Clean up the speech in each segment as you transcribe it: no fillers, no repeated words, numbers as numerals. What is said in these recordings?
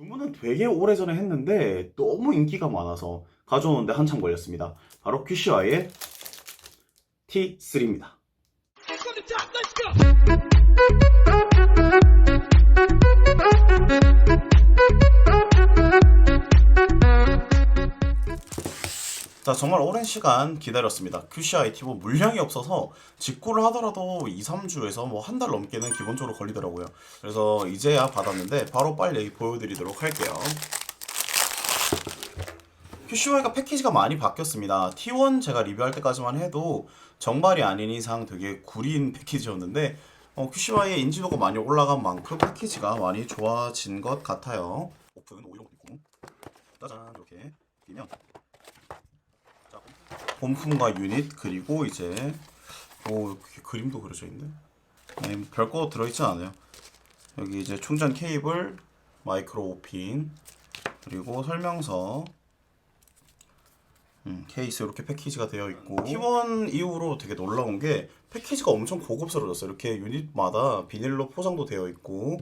주문은 되게 오래전에 했는데 너무 인기가 많아서 가져오는데 한참 걸렸습니다. 바로 큐시와의 T3입니다. 자, 정말 오랜 시간 기다렸습니다. 큐시아이 T4 물량이 없어서 직구를 하더라도 2, 3주에서 뭐 한 달 넘게는 기본적으로 걸리더라고요. 그래서 이제야 받았는데 바로 빨리 보여드리도록 할게요. 큐시와이가 패키지가 많이 바뀌었습니다. T1 제가 리뷰할 때까지만 해도 정발이 아닌 이상 되게 구린 패키지였는데 큐시와이의 인지도가 많이 올라간 만큼 패키지가 많이 좋아진 것 같아요. 오픈 오이런 것도 있고 짜잔 이렇게 끼면 본품과 유닛 그리고 이제 그림도 그려져 있네. 네, 별거 들어있진 않아요. 여기 이제 충전 케이블, 마이크로 오핀 그리고 설명서, 케이스 이렇게 패키지가 되어 있고 T1 이후로 되게 놀라운 게 패키지가 엄청 고급스러워졌어요. 이렇게 유닛마다 비닐로 포장도 되어 있고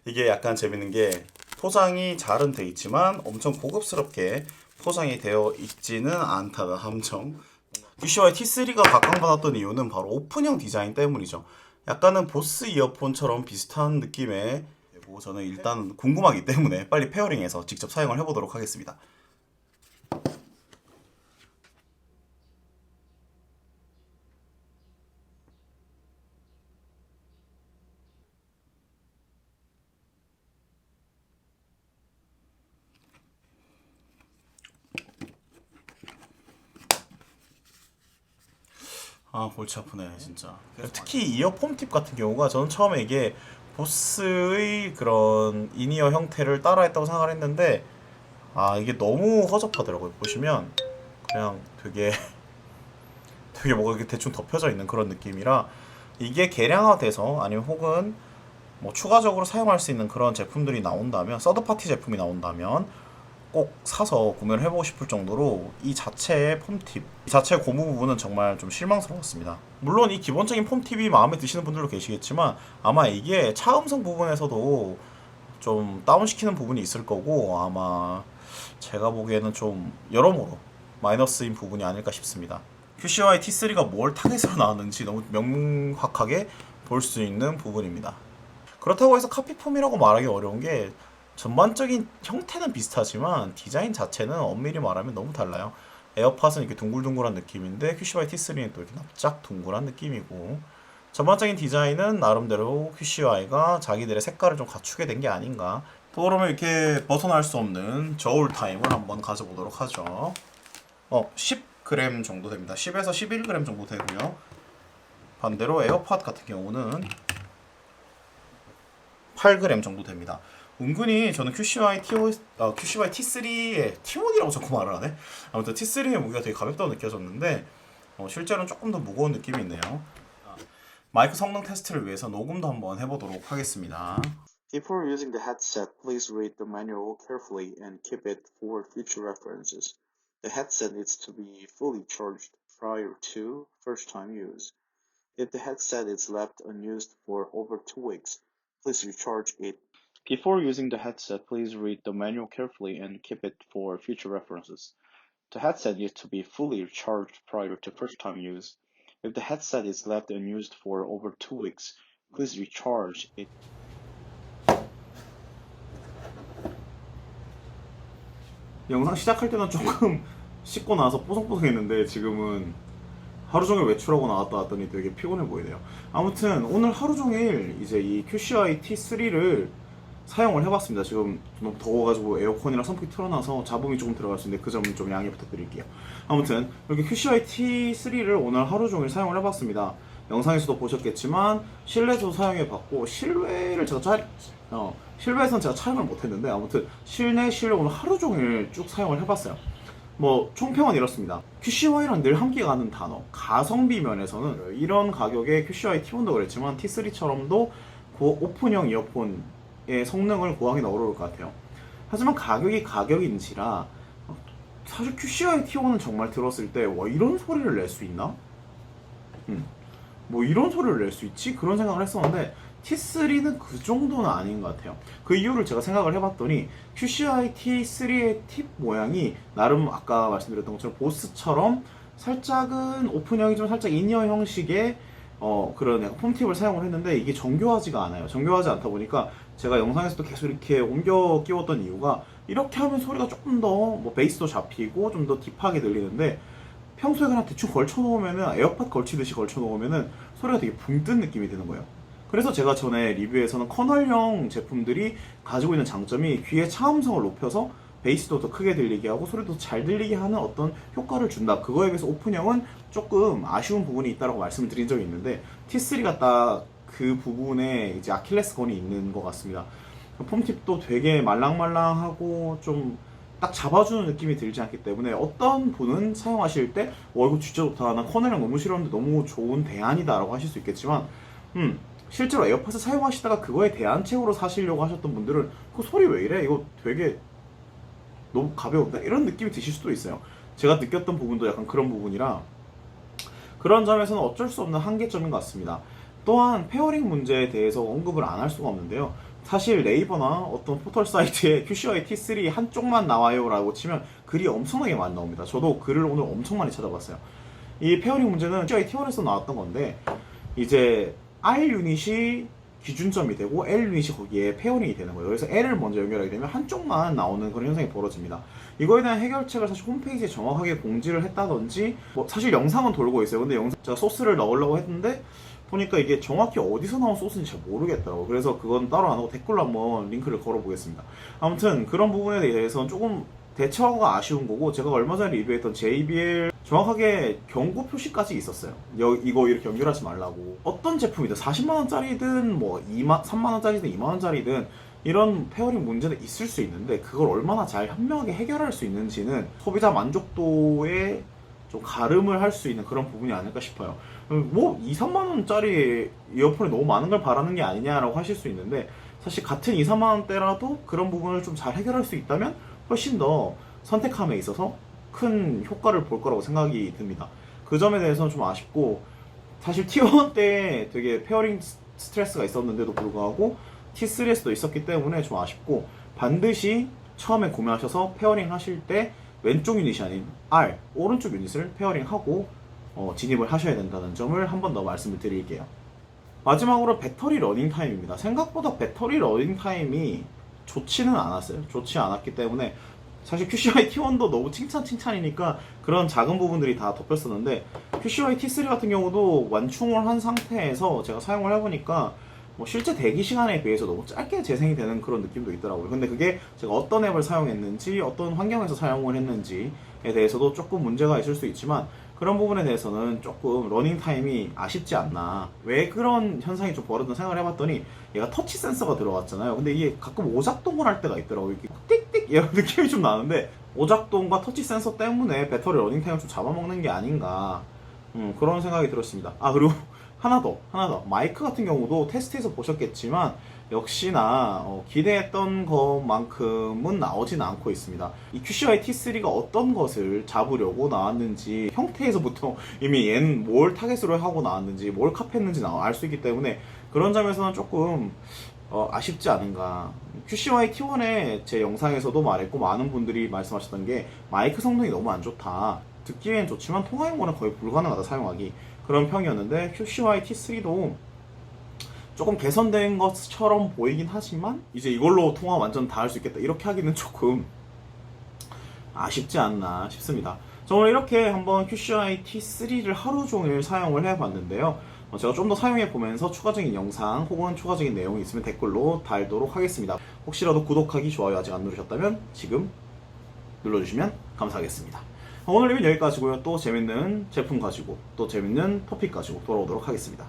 이게 약간 재밌는 게 포장이 잘은 돼 있지만 엄청 고급스럽게 포장이 되어 있지는 않다가 함정. 큐시와이 T3가 각광받았던 이유는 바로 오픈형 디자인 때문이죠. 약간은 보스 이어폰처럼 비슷한 느낌의 저는 일단 궁금하기 때문에 빨리 페어링해서 직접 사용을 해보도록 하겠습니다. 아, 골치 아프네 진짜. 특히 이어폰 팁 같은 경우가 저는 처음에 이게 보스의 그런 인이어 형태를 따라했다고 생각을 했는데 이게 너무 허접하더라고요. 보시면 그냥 되게 되게 뭐가 이렇게 대충 덮여져 있는 그런 느낌이라 이게 개량화돼서 아니면 혹은 뭐 추가적으로 사용할 수 있는 그런 제품들이 나온다면, 서드파티 제품이 나온다면 꼭 사서 구매를 해보고 싶을 정도로 이 자체의 폼팁, 이 자체의 고무 부분은 정말 좀 실망스러웠습니다. 물론 이 기본적인 폼팁이 마음에 드시는 분들도 계시겠지만 아마 이게 차음성 부분에서도 좀 다운시키는 부분이 있을 거고 아마 제가 보기에는 좀 여러모로 마이너스인 부분이 아닐까 싶습니다. 큐시와이 T3가 뭘 타겟으로 나왔는지 너무 명확하게 볼 수 있는 부분입니다. 그렇다고 해서 카피폼이라고 말하기 어려운 게 전반적인 형태는 비슷하지만 디자인 자체는 엄밀히 말하면 너무 달라요. 에어팟은 이렇게 둥글둥글한 느낌인데 큐시와이 T3는 또 이렇게 납작 둥글한 느낌이고 전반적인 디자인은 나름대로 큐시와이가 자기들의 색깔을 좀 갖추게 된 게 아닌가. 또 그러면 이렇게 벗어날 수 없는 저울 타임을 한번 가져보도록 하죠. 10g 정도 됩니다. 10에서 11g 정도 되고요. 반대로 에어팟 같은 경우는 8g 정도 됩니다. 은근히 저는 큐시와이 T3의 T1이라고 자꾸 말을 하네. 아무튼 T3의 무게가 되게 가볍다고 느껴졌는데 실제로는 조금 더 무거운 느낌이 있네요. 마이크 성능 테스트를 위해서 녹음도 한번 해보도록 하겠습니다. Before using the headset, please read the manual carefully and keep it for future references. The headset needs to be fully charged prior to first-time use. If the headset is left unused for over 2 weeks, please recharge it. Before using the headset, please read the manual carefully and keep it for future references. The headset needs to be fully charged prior to first-time use. If the headset is left unused for over 2 weeks, please recharge it. 영상 시작할 때는 조금 씻고 나서 뽀송뽀송했는데 지금은 하루 종일 외출하고 나왔다 왔더니 되게 피곤해 보이네요. 아무튼 오늘 하루 종일 이제 이 큐시와이 T3를 사용을 해봤습니다. 지금 너무 더워가지고 에어컨이랑 선풍기 틀어놔서 잡음이 조금 들어갈 수 있는데 그 점은 좀 양해 부탁드릴게요. 아무튼 이렇게 큐시와이 T3를 오늘 하루 종일 사용을 해봤습니다. 영상에서도 보셨겠지만 실내에서도 사용해봤고 실외를 제가 실외에서는 제가 촬영을 못했는데 아무튼 실내 오늘 하루 종일 쭉 사용을 해봤어요. 뭐 총평은 이렇습니다. 큐시와이랑 늘 함께 가는 단어, 가성비 면에서는 이런 가격에 큐시와이 T1도 그랬지만 T3처럼도 오픈형 이어폰의 성능을 구하기는 어려울 것 같아요. 하지만 가격이 가격인지라 사실 큐시와이 T1은 정말 들었을 때 와 이런 소리를 낼 수 있나? 뭐 이런 소리를 낼 수 있지? 그런 생각을 했었는데 T3는 그 정도는 아닌 것 같아요. 그 이유를 제가 생각을 해봤더니 QCI T3의 팁 모양이 나름 아까 말씀드렸던 것처럼 보스처럼 살짝은 오픈형이지만 살짝 인이어 형식의 그런 약간 폼팁을 사용을 했는데 이게 정교하지가 않아요. 정교하지 않다 보니까 제가 영상에서도 계속 이렇게 옮겨 끼웠던 이유가 이렇게 하면 소리가 조금 더 뭐 베이스도 잡히고 좀 더 딥하게 들리는데 평소에 그냥 대충 걸쳐 놓으면은 에어팟 걸치듯이 걸쳐 놓으면은 소리가 되게 붕 뜬 느낌이 드는 거예요. 그래서 제가 전에 리뷰에서는 커널형 제품들이 가지고 있는 장점이 귀의 차음성을 높여서 베이스도 더 크게 들리게 하고 소리도 잘 들리게 하는 어떤 효과를 준다. 그거에 비해서 오픈형은 조금 아쉬운 부분이 있다고 말씀을 드린 적이 있는데 T3가 딱 그 부분에 이제 아킬레스건이 있는 것 같습니다. 폼팁도 되게 말랑말랑하고 좀 딱 잡아주는 느낌이 들지 않기 때문에 어떤 분은 사용하실 때 이거 진짜 좋다. 나 커널형 너무 싫었는데 너무 좋은 대안이다 라고 하실 수 있겠지만 실제로 에어팟을 사용하시다가 그거에 대안책으로 사시려고 하셨던 분들은 그 소리 왜 이래? 이거 되게 너무 가벼운데? 이런 느낌이 드실 수도 있어요. 제가 느꼈던 부분도 약간 그런 부분이라 그런 점에서는 어쩔 수 없는 한계점인 것 같습니다. 또한 페어링 문제에 대해서 언급을 안 할 수가 없는데요. 사실 네이버나 어떤 포털 사이트에 QCI T3 한쪽만 나와요 라고 치면 글이 엄청나게 많이 나옵니다. 저도 글을 오늘 엄청 많이 찾아봤어요. 이 페어링 문제는 QCI T1에서 나왔던 건데 이제 R 유닛이 기준점이 되고 L 유닛이 거기에 페어링이 되는 거예요. 그래서 L을 먼저 연결하게 되면 한쪽만 나오는 그런 현상이 벌어집니다. 이거에 대한 해결책을 사실 홈페이지에 정확하게 공지를 했다든지 뭐 사실 영상은 돌고 있어요. 근데 영상 제가 소스를 넣으려고 했는데 보니까 이게 정확히 어디서 나온 소스인지 잘 모르겠더라고요. 그래서 그건 따로 안 하고 댓글로 한번 링크를 걸어 보겠습니다. 아무튼 그런 부분에 대해서는 조금 대처가 아쉬운 거고 제가 얼마 전에 리뷰했던 JBL 정확하게 경고 표시까지 있었어요. 이거 이렇게 연결하지 말라고. 어떤 제품이든 40만원짜리든 뭐 3만원짜리든 2만원짜리든 이런 페어링 문제는 있을 수 있는데 그걸 얼마나 잘 현명하게 해결할 수 있는지는 소비자 만족도에 좀 가름을 할 수 있는 그런 부분이 아닐까 싶어요. 뭐 2, 3만원짜리 이어폰이 너무 많은 걸 바라는 게 아니냐라고 하실 수 있는데 사실 같은 2, 3만원대라도 그런 부분을 좀 잘 해결할 수 있다면 훨씬 더 선택함에 있어서 큰 효과를 볼 거라고 생각이 듭니다. 그 점에 대해서는 좀 아쉽고 사실 T1 때 되게 페어링 스트레스가 있었는데도 불구하고 T3에서도 있었기 때문에 좀 아쉽고 반드시 처음에 구매하셔서 페어링 하실 때 왼쪽 유닛이 아닌 R, 오른쪽 유닛을 페어링하고 진입을 하셔야 된다는 점을 한 번 더 말씀을 드릴게요. 마지막으로 배터리 러닝 타임입니다. 생각보다 배터리 러닝 타임이 좋지는 않았어요. 좋지 않았기 때문에 사실 QCI T1도 너무 칭찬이니까 그런 작은 부분들이 다 덮였었는데 QCI T3 같은 경우도 완충을 한 상태에서 제가 사용을 해보니까 뭐 실제 대기 시간에 비해서 너무 짧게 재생이 되는 그런 느낌도 있더라고요. 근데 그게 제가 어떤 앱을 사용했는지 어떤 환경에서 사용을 했는지에 대해서도 조금 문제가 있을 수 있지만 그런 부분에 대해서는 조금 러닝 타임이 아쉽지 않나. 왜 그런 현상이 좀 벌어졌나 생각을 해봤더니 얘가 터치 센서가 들어갔잖아요. 근데 이게 가끔 오작동을 할 때가 있더라고요. 이렇게 띡띡 이런 느낌이 좀 나는데 오작동과 터치 센서 때문에 배터리 러닝 타임을 좀 잡아먹는 게 아닌가 그런 생각이 들었습니다. 아 그리고 하나 더 마이크 같은 경우도 테스트해서 보셨겠지만 역시나 기대했던 것만큼은 나오진 않고 있습니다. 이 QCI T3가 어떤 것을 잡으려고 나왔는지 형태에서부터 이미 얘는 뭘 타겟으로 하고 나왔는지 뭘 캅했는지 알 수 있기 때문에 그런 점에서는 조금 아쉽지 않은가. QCY T1의 제 영상에서도 말했고 많은 분들이 말씀하셨던 게 마이크 성능이 너무 안 좋다. 듣기엔 좋지만 통화용어는 거의 불가능하다 사용하기. 그런 평이었는데 QCY T3도 조금 개선된 것처럼 보이긴 하지만 이제 이걸로 통화 완전 다 할 수 있겠다 이렇게 하기는 조금 아쉽지 않나 싶습니다. 저 오늘 이렇게 한번 QCI T3를 하루 종일 사용을 해봤는데요. 제가 좀 더 사용해 보면서 추가적인 영상 혹은 추가적인 내용이 있으면 댓글로 달도록 하겠습니다. 혹시라도 구독하기, 좋아요 아직 안 누르셨다면 지금 눌러주시면 감사하겠습니다. 오늘 리뷰는 여기까지고요. 또 재밌는 제품 가지고 또 재밌는 토픽 가지고 돌아오도록 하겠습니다.